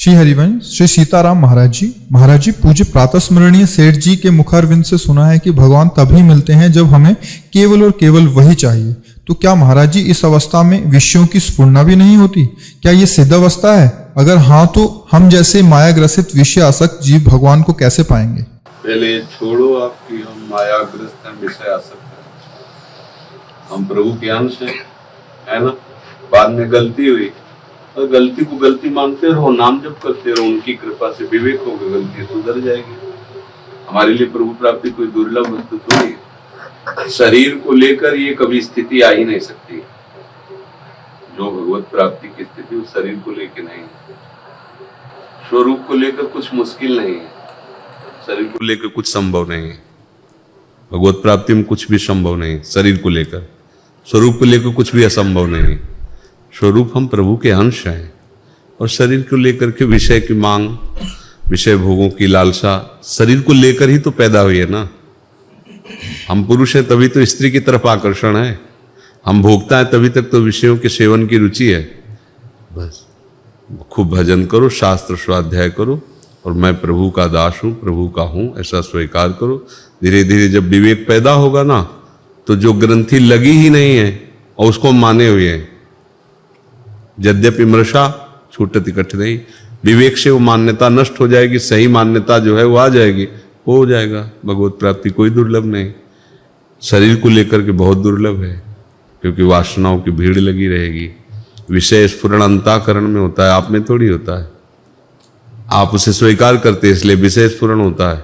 श्री हरिवंश श्री सीताराम महाराज जी पूज्य प्रातः स्मरणीय सेठ जी के मुखारविंद से सुना है कि भगवान तभी मिलते हैं जब हमें केवल और केवल वही चाहिए। तो क्या महाराज जी इस अवस्था में विषयों की स्फुरना भी नहीं होती? क्या ये सिद्ध अवस्था है? अगर हाँ तो हम जैसे माया ग्रसित विषय आसक्त जीव भगवान को कैसे पाएंगे? पहले छोड़ो आपकी, हम मायाग्रस्त हैं, विषय आसक्त हैं। हम प्रभु के अंश हैं, है ना। बाद में गलती हुई और गलती को गलती मानते रहो, नाम जप करते रहो, उनकी कृपा से विवेक होगा, गलती सुधर जाएगी। हमारे लिए प्रभु प्राप्ति कोई दुर्लभ वस्तु थोड़ी है। शरीर को लेकर ये कभी स्थिति आ ही नहीं सकती। जो भगवत प्राप्ति की स्थिति उस शरीर को लेकर नहीं है। स्वरूप को लेकर कुछ मुश्किल नहीं है, शरीर को लेकर कुछ संभव नहीं है। भगवत प्राप्ति में कुछ भी संभव नहीं, शरीर को लेकर। स्वरूप को लेकर कुछ भी असंभव नहीं। स्वरूप हम प्रभु के अंश हैं और शरीर को लेकर के विषय की मांग, विषय भोगों की लालसा शरीर को लेकर ही तो पैदा हुई है ना। हम पुरुष हैं तभी तो स्त्री की तरफ आकर्षण है, हम भोगता है तभी तक तो विषयों के सेवन की रुचि है। बस खूब भजन करो, शास्त्र स्वाध्याय करो और मैं प्रभु का दास हूँ, प्रभु का हूँ, ऐसा स्वीकार करो। धीरे धीरे जब विवेक पैदा होगा ना, तो जो ग्रंथि लगी ही नहीं है और उसको माने हुए हैं, यद्यपि मृषा छूटति कठिनाई, विवेक से वो मान्यता नष्ट हो जाएगी, सही मान्यता जो है वो आ जाएगी, हो जाएगा। भगवत प्राप्ति कोई दुर्लभ नहीं। शरीर को लेकर के बहुत दुर्लभ है, क्योंकि वासनाओं की भीड़ लगी रहेगी। विषय स्फुरण अंतःकरण में होता है, आप में थोड़ी होता है। आप उसे स्वीकार करते हैं इसलिए विषय स्फुरण होता है।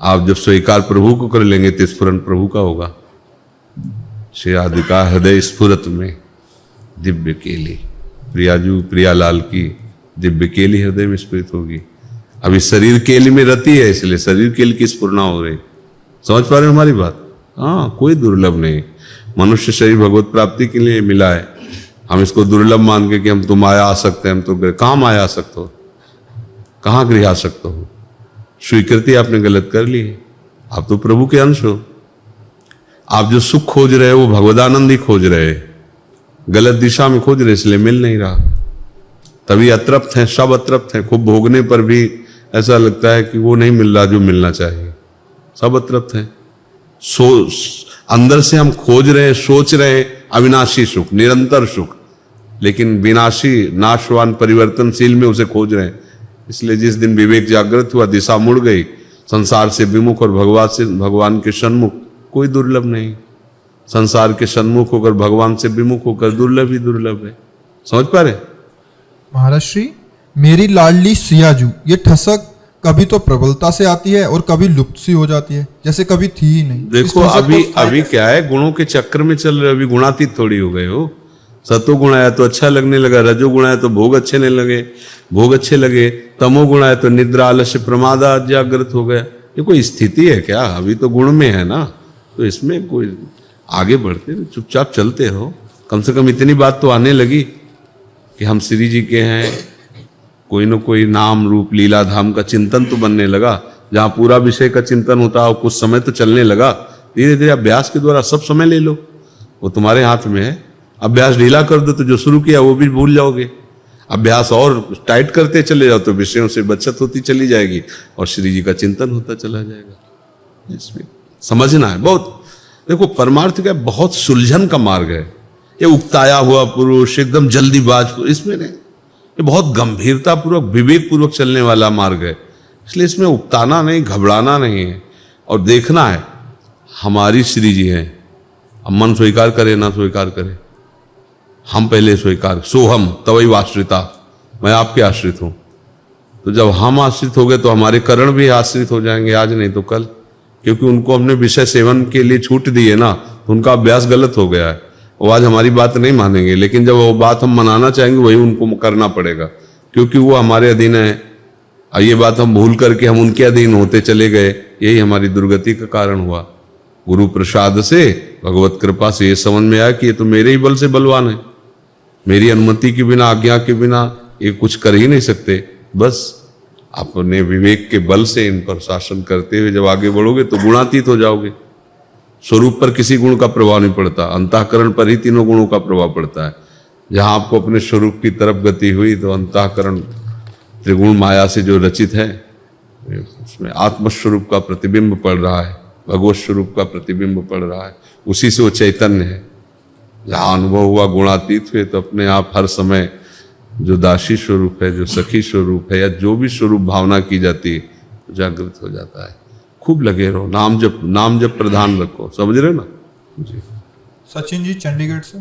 आप जब स्वीकार प्रभु को कर लेंगे तो स्फुरण प्रभु का होगा। श्री राधिका हृदय स्फुरत में दिव्य केली, प्रियाजू प्रियालाल की दिव्य केली हृदय में स्फुरित होगी। अभी शरीर केली में रति है, इसलिए शरीर केली की स्फुरना हो रही। समझ पा रहे हो हमारी बात? हाँ, कोई दुर्लभ नहीं। मनुष्य शरीर भगवत प्राप्ति के लिए मिला है। हम इसको दुर्लभ मान के कि हम तो माया आ सकते हैं, हम तो कहाँ माया आ सकते हो, कहाँ गृह आ सकते हो। स्वीकृति आपने गलत कर ली है। आप तो प्रभु के अंश हो। आप जो सुख खोज रहे हो वो भगवदानंद ही खोज रहे हैं, गलत दिशा में खोज रहे, इसलिए मिल नहीं रहा। तभी अतृप्त हैं, सब अतृप्त हैं। खूब भोगने पर भी ऐसा लगता है कि वो नहीं मिल रहा जो मिलना चाहिए। सब अतृप्त हैं। अंदर से हम खोज रहे हैं, सोच रहे हैं अविनाशी सुख, निरंतर सुख, लेकिन विनाशी, नाशवान, परिवर्तनशील में उसे खोज रहे हैं। इसलिए जिस दिन विवेक जागृत हुआ, दिशा मुड़ गई, संसार से विमुख और भगवान के सन्मुख, कोई दुर्लभ नहीं। संसार के सन्मुख होकर भगवान से विमुख होकर दुर्लभ ही दुर्लभ है। समझ पा रहे? महाराज श्री, मेरी लाडली सियाजू, ये ठसक कभी तो प्रबलता से आती है और कभी लुप्त सी हो जाती है, जैसे कभी थी ही नहीं। देखो अभी क्या है, गुणों के चक्कर में चल रहे, अभी गुणातीत थोड़ी हो गए हो। सतोगुण आया तो अच्छा लगने लगा, रजोगुण आया तो भोग अच्छे नहीं लगे, भोग अच्छे लगे, तमोगुण आया तो निद्रा, आलस्य, प्रमाद जागृत हो गया। ये कोई स्थिति है क्या? अभी तो गुण में है ना, तो इसमें कोई आगे बढ़ते चुपचाप चलते रहो। कम से कम इतनी बात तो आने लगी कि हम श्री जी के हैं, कोई न कोई नाम रूप लीला धाम का चिंतन तो बनने लगा। जहाँ पूरा विषय का चिंतन होता है कुछ समय तो चलने लगा। धीरे धीरे अभ्यास के द्वारा सब समय ले लो, वो तुम्हारे हाथ में है। अभ्यास ढीला कर दो तो जो शुरू किया वो भी भूल जाओगे। अभ्यास और टाइट करते चले जाओ तो विषयों से बचत होती चली जाएगी और श्री जी का चिंतन होता चला जाएगा। इसमें समझना है बहुत। देखो परमार्थ का बहुत सुलझन का मार्ग है। ये उकताया हुआ पुरुष, एकदम जल्दीबाज, इसमें नहीं। ये बहुत गंभीरता पूर्वक, विवेक पूर्वक चलने वाला मार्ग है। इसलिए इसमें उकताना नहीं, घबराना नहीं है और देखना है हमारी श्री जी हैं। अब मन स्वीकार करे ना स्वीकार करे, हम पहले स्वीकार, सोहम तवई आश्रिता, मैं आपके आश्रित हूं। तो जब हम आश्रित हो गए तो हमारे करण भी आश्रित हो जाएंगे, आज नहीं तो कल, क्योंकि उनको हमने विषय सेवन के लिए छूट दी है ना, तो उनका अभ्यास गलत हो गया है। वो आज हमारी बात नहीं मानेंगे, लेकिन जब वो बात हम मनाना चाहेंगे वही उनको करना पड़ेगा, क्योंकि वो हमारे अधीन है। और ये बात हम भूल करके हम उनके अधीन होते चले गए, यही हमारी दुर्गति का कारण हुआ। गुरु प्रसाद से, भगवत कृपा से ये समझ में आया कि ये तो मेरे ही बल से बलवान है, मेरी अनुमति के बिना, आज्ञा के बिना ये कुछ कर ही नहीं सकते। बस अपने विवेक के बल से इन पर शासन करते हुए जब आगे बढ़ोगे तो गुणातीत हो जाओगे। स्वरूप पर किसी गुण का प्रभाव नहीं पड़ता, अंतःकरण पर ही तीनों गुणों का प्रभाव पड़ता है। जहां आपको अपने स्वरूप की तरफ गति हुई तो अंतःकरण त्रिगुण माया से जो रचित है, उसमें आत्मस्वरूप का प्रतिबिंब पड़ रहा है, भगवत स्वरूप का प्रतिबिंब पड़ रहा है, उसी से वो चैतन्य है। जहाँ अनुभव हुआ गुणातीत हुए, तो अपने आप हर समय जो दासी स्वरूप है, जो सखी स्वरूप है, या जो भी स्वरूप भावना की जाती है, जागृत हो जाता है। खूब लगे रहो, नाम जप प्रधान रखो, समझ रहे ना जी। सचिन जी चंडीगढ़ से।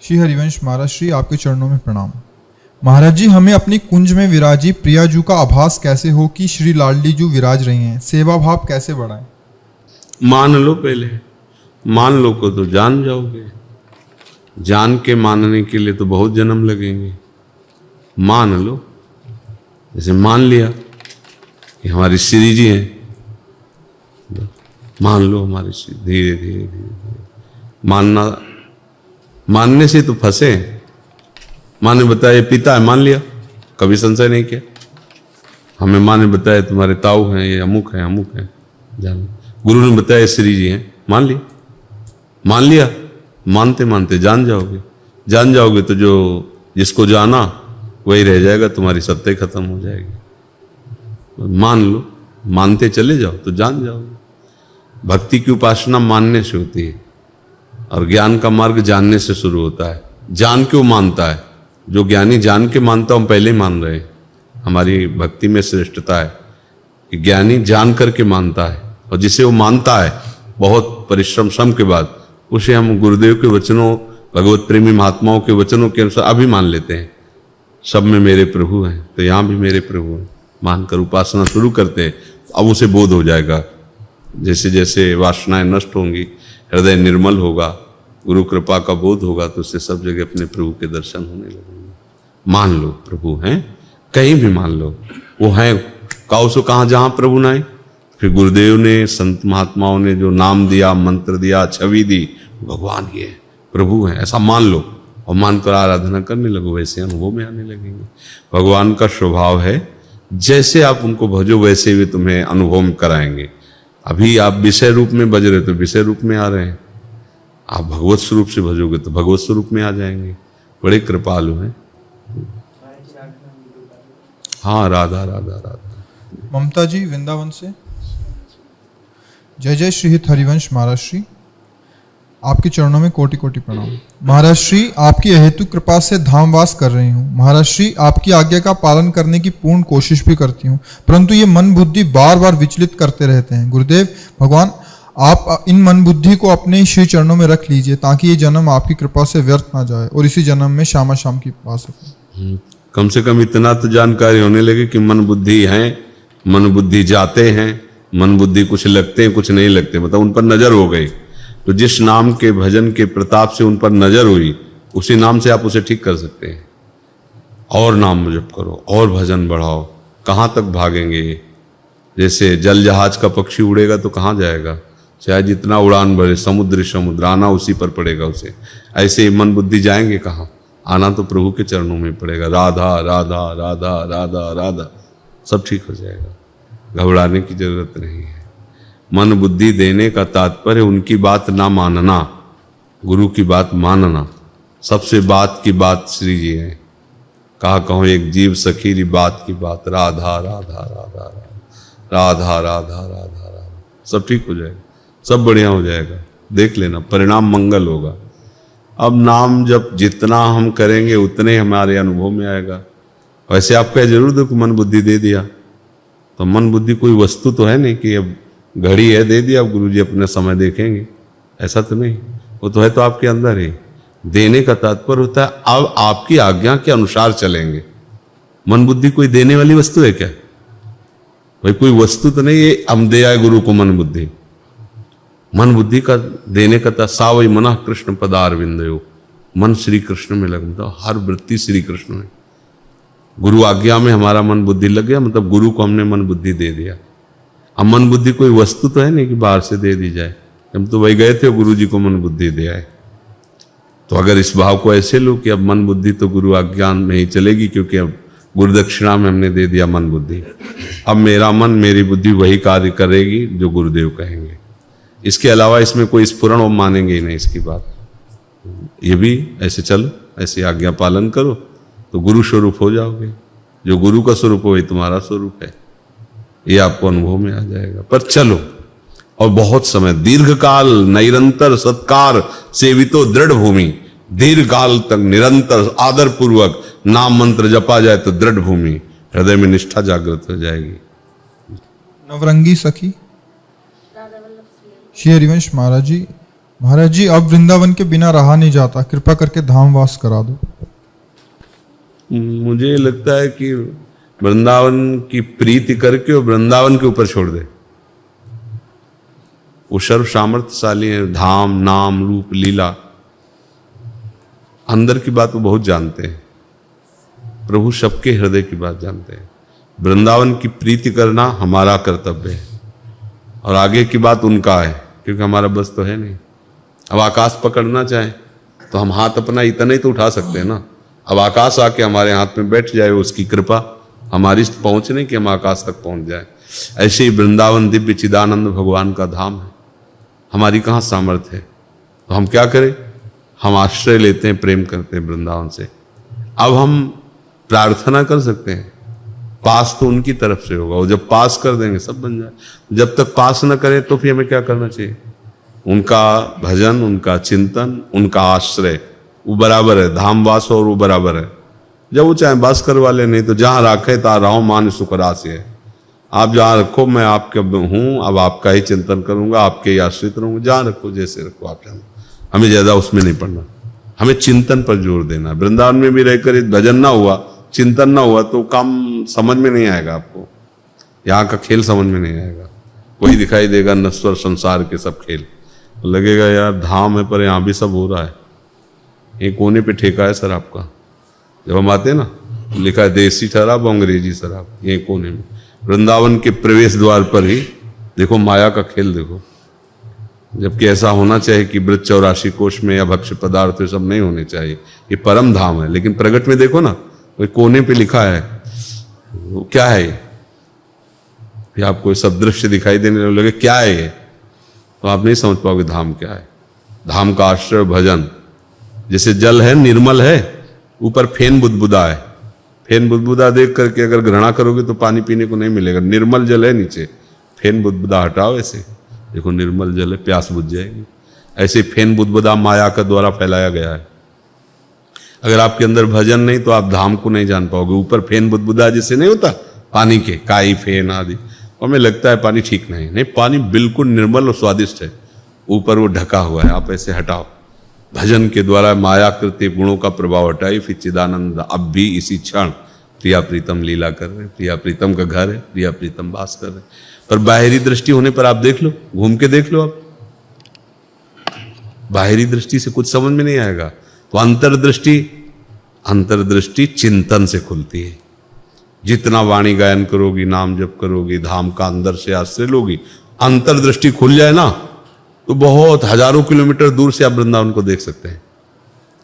श्री हरिवंश महाराज श्री, आपके चरणों में प्रणाम। महाराज जी, हमें अपनी कुंज में विराजी प्रियाजू का आभास कैसे हो कि श्री लाडली जू विराज रही हैं? सेवा भाव कैसे बढ़ाएं? मान लो, पहले मान लो को तो जान जाओगे। जान के मानने के लिए तो बहुत जन्म लगेंगे। मान लो, जैसे मान लिया कि हमारी श्री जी हैं, मान लो हमारी श्री। धीरे धीरे धीरे मानने से तो फंसे। माँ ने बताया पिता है, मान लिया, कभी संशय नहीं किया। हमें माँ ने बताया तुम्हारे ताऊ हैं, ये अमुक है, अमुक है, जान। गुरु ने बताया श्री जी हैं, मान लिया। मानते मानते जान जाओगे तो जो जिसको जाना वही रह जाएगा, तुम्हारी सत्ता ही खत्म हो जाएगी। मान लो, मानते चले जाओ तो जान जाओगे। भक्ति की उपासना मानने से होती है, और ज्ञान का मार्ग जानने से शुरू होता है। जान क्यों मानता है? जो ज्ञानी जान के मानता, हम पहले ही मान रहे हैं। हमारी भक्ति में श्रेष्ठता है कि ज्ञानी जान करके मानता है, और जिसे वो मानता है बहुत परिश्रम श्रम के बाद, उसे हम गुरुदेव के वचनों, भगवत प्रेमी महात्माओं के वचनों के अनुसार अभी मान लेते हैं। सब में मेरे प्रभु हैं, तो यहाँ भी मेरे प्रभु हैं, मानकर उपासना शुरू करते हैं। अब उसे बोध हो जाएगा। जैसे जैसे वासनाएं नष्ट होंगी, हृदय निर्मल होगा, गुरु कृपा का बोध होगा, तो उससे सब जगह अपने प्रभु के दर्शन होने लगेंगे। मान लो प्रभु हैं, कहीं भी मान लो वो हैं। काउ सो कहाँ, जहाँ प्रभु नाए। फिर गुरुदेव ने, संत महात्माओं ने जो नाम दिया, मंत्र दिया, छवि दी, भगवान ये प्रभु हैं, ऐसा मान लो, और मानकर आराधना करने लगो। वैसे अनुभव में आने लगेंगे। भगवान का स्वभाव है, जैसे आप उनको भजो वैसे वे तुम्हें अनुभव में कराएंगे। अभी आप विषय रूप में भज रहे तो विषय रूप में आ रहे हैं, आप भगवत स्वरूप से भजोगे तो भगवत स्वरूप में आ जाएंगे। बड़े कृपालु हैं। हाँ, राधा राधा राधा। ममता जी वृंदावन से। जय जय श्री हित हरिवंश महाराज श्री, आपके चरणों में कोटि कोटि प्रणाम। महाराज श्री, आपकी अहेतु कृपा से धामवास कर रही हूँ। महाराज श्री, आपकी आज्ञा का पालन करने की पूर्ण कोशिश भी करती हूँ, परंतु ये मन बुद्धि बार बार विचलित करते रहते हैं। गुरुदेव भगवान, आप इन मन बुद्धि को अपने श्री चरणों में रख लीजिए, ताकि ये जन्म आपकी कृपा से व्यर्थ ना जाए और इसी जन्म में श्यामा श्याम की पा सके। कम से कम इतना तो जानकारी होने लगे कि मन बुद्धि हैं, मन बुद्धि जाते हैं, मन बुद्धि कुछ लगते हैं, कुछ नहीं लगते, मतलब उन पर नजर हो गई। तो जिस नाम के भजन के प्रताप से उन पर नजर हुई, उसी नाम से आप उसे ठीक कर सकते हैं। और नाम जप करो और भजन बढ़ाओ। कहाँ तक भागेंगे ये? जैसे जल जहाज का पक्षी उड़ेगा तो कहाँ जाएगा? चाहे जितना उड़ान भरे, समुद्र आना उसी पर पड़ेगा उसे। ऐसे ही मन बुद्धि जाएंगे कहाँ? आना तो प्रभु के चरणों में पड़ेगा। राधा राधा राधा राधा राधा, सब ठीक हो जाएगा। घबराने की जरूरत नहीं है। मन बुद्धि देने का तात्पर्य उनकी बात ना मानना, गुरु की बात मानना। सबसे बात की बात श्री जी है। कहा कहो एक जीव सखीरी बात की बात, राधा राधा राधा राधा राधा राधा राधा, सब ठीक हो जाएगा, सब बढ़िया हो जाएगा। देख लेना, परिणाम मंगल होगा। अब नाम जब जितना हम करेंगे उतने हमारे अनुभव में आएगा। वैसे आप कह जरूर दो कि मन बुद्धि दे दिया, तो मन बुद्धि कोई वस्तु तो है नहीं कि अब घड़ी है दे दिया, अब गुरु जी अपना समय देखेंगे, ऐसा तो नहीं। वो तो है तो आपके अंदर ही। देने का तात्पर्य होता है अब आपकी आज्ञा के अनुसार चलेंगे। मन बुद्धि कोई देने वाली वस्तु है क्या? भाई कोई वस्तु तो नहीं, ये हम दे आए गुरु को मन बुद्धि। मन बुद्धि का देने का सावई मना कृष्ण पदारविंदयो, मन श्री कृष्ण में लग, मतलब हर वृत्ति श्री कृष्ण में। गुरु आज्ञा में हमारा मन बुद्धि लग गया, मतलब गुरु को हमने मन बुद्धि दे दिया। अब मन बुद्धि कोई वस्तु तो है नहीं कि बाहर से दे दी जाए। हम तो वही गए थे गुरु जी को मन बुद्धि दे आए। तो अगर इस भाव को ऐसे लो कि अब मन बुद्धि तो गुरु आज्ञा में ही चलेगी, क्योंकि अब गुरु दक्षिणा में हमने दे दिया मन बुद्धि, अब मेरा मन मेरी बुद्धि वही कार्य करेगी जो गुरुदेव कहेंगे। इसके अलावा इसमें कोई स्फुरण और मानेंगे ही नहीं इसकी बात। ये भी ऐसे चलो, ऐसे आज्ञा पालन करो, तो गुरु स्वरूप हो जाओगे। जो गुरु का स्वरूप हो वही तुम्हारा स्वरूप है, ये आपको अनुभव में आ जाएगा। पर चलो, और बहुत समय, दीर्घ काल निरंतर सत्कार सेवितो दृढ़ भूमि, दीर्घ काल तक निरंतर आदर पूर्वक नाम मंत्र जपा जाए तो दृढ़ भूमि, हृदय में निष्ठा जागृत हो जाएगी। नवरंगी सखी श्री हरिवंश महाराज जी अब वृंदावन के बिना रहा नहीं जाता, कृपा करके धामवास करा दो। मुझे लगता है कि वृंदावन की प्रीति करके और वृंदावन के ऊपर छोड़ दे। वो सर्व सामर्थ्यशाली है, धाम नाम रूप लीला, अंदर की बात वो बहुत जानते हैं। प्रभु सबके हृदय की बात जानते हैं। वृंदावन की प्रीति करना हमारा कर्तव्य है और आगे की बात उनका है, क्योंकि हमारा बस तो है नहीं। अब आकाश पकड़ना चाहे तो हम हाथ अपना इतना ही तो उठा सकते हैं ना। अब आकाश आके हमारे हाथ में बैठ जाए, उसकी कृपा हमारी पहुंच नहीं कि हम आकाश तक पहुंच जाए। ऐसे ही वृंदावन दिव्य चिदानंद भगवान का धाम है, हमारी कहाँ सामर्थ्य है। तो हम क्या करें, हम आश्रय लेते हैं, प्रेम करते हैं वृंदावन से। अब हम प्रार्थना कर सकते हैं, पास तो उनकी तरफ से होगा, वो जब पास कर देंगे सब बन जाए। जब तक पास न करें तो फिर हमें क्या करना चाहिए, उनका भजन, उनका चिंतन, उनका आश्रय, वो बराबर है। धामवास और वो बराबर है। जब वो चाहे बस करवा ले, नहीं तो जहाँ रखे ता रहो मान सुखरासी है। आप जहाँ रखो मैं आपके हूँ, अब आपका ही चिंतन करूंगा, आपके ही आश्रित रहूंगा। जहाँ रखो जैसे रखो आप जानो, हमें ज्यादा उसमें नहीं पड़ना, हमें चिंतन पर जोर देना। वृंदावन में भी रहकर भजन ना हुआ, चिंतन ना हुआ तो काम समझ में नहीं आएगा आपको, यहाँ का खेल समझ में नहीं आएगा। वही दिखाई देगा नश्वर संसार के सब खेल, लगेगा यार धाम है पर यहाँ भी सब हो रहा है। ये कोने पे ठेका है सर आपका। जब हम आते हैं ना तो लिखा है देसी शराब अंग्रेजी शराब, ये कोने में। वृंदावन के प्रवेश द्वार पर ही देखो माया का खेल देखो। जबकि ऐसा होना चाहिए कि वृत्त 84 कोश में या भक्ष्य पदार्थ ये सब नहीं होने चाहिए, ये परम धाम है। लेकिन प्रगट में देखो ना, वही कोने पे लिखा है, वो क्या है ये आपको सब दृश्य दिखाई देने लगे, क्या है ये, तो आप नहीं समझ पाओगे धाम क्या है। धाम का आश्रय भजन, जैसे जल है निर्मल है, ऊपर फेन बुदबुदा है। फेन बुदबुदा देख करके अगर घृणा करोगे तो पानी पीने को नहीं मिलेगा। निर्मल जल है नीचे, फेन बुदबुदा हटाओ, ऐसे देखो निर्मल जल है, प्यास बुझ जाएगी। ऐसे फेन बुदबुदा माया का द्वारा फैलाया गया है। अगर आपके अंदर भजन नहीं तो आप धाम को नहीं जान पाओगे। ऊपर फेन बुदबुदा जैसे नहीं होता पानी के, काई फेन आदि, हमें लगता है पानी ठीक नहीं, पानी बिल्कुल निर्मल और स्वादिष्ट है। ऊपर वो ढका हुआ है, आप ऐसे हटाओ। भजन के द्वारा मायाकृति गुणों का प्रभाव हटाई, फिर चिदानंद अब भी इसी क्षण प्रिया प्रीतम लीला कर रहे हैं। प्रिया प्रीतम का घर है, प्रिया प्रीतम वास कर रहे हैं। पर बाहरी दृष्टि होने पर आप देख लो, घूम के देख लो, आप बाहरी दृष्टि से कुछ समझ में नहीं आएगा। तो अंतर्दृष्टि चिंतन से खुलती है। जितना वाणी गायन करोगी, नाम जप करोगी, धाम का अंदर से आश्रय लोगी, अंतर्दृष्टि खुल जाए ना, तो बहुत हजारों किलोमीटर दूर से आप वृंदावन को देख सकते हैं।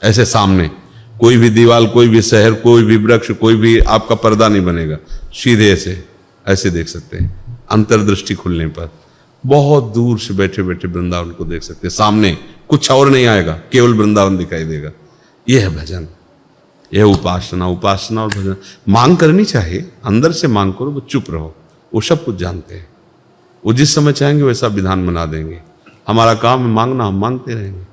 ऐसे सामने कोई भी दीवार, कोई भी शहर, कोई भी वृक्ष, कोई भी आपका पर्दा नहीं बनेगा, सीधे ऐसे देख सकते हैं। अंतर्दृष्टि खुलने पर बहुत दूर से बैठे बैठे वृंदावन को देख सकते हैं। सामने कुछ और नहीं आएगा, केवल वृंदावन दिखाई देगा। यह है भजन, यह उपासना और भजन। मांग करनी चाहिए, अंदर से मांग करो, वो चुप रहो, वो सब कुछ जानते हैं। वो जिस समय चाहेंगे वैसा विधान बना देंगे। हमारा काम है मांगना, हम मांगते रहेंगे।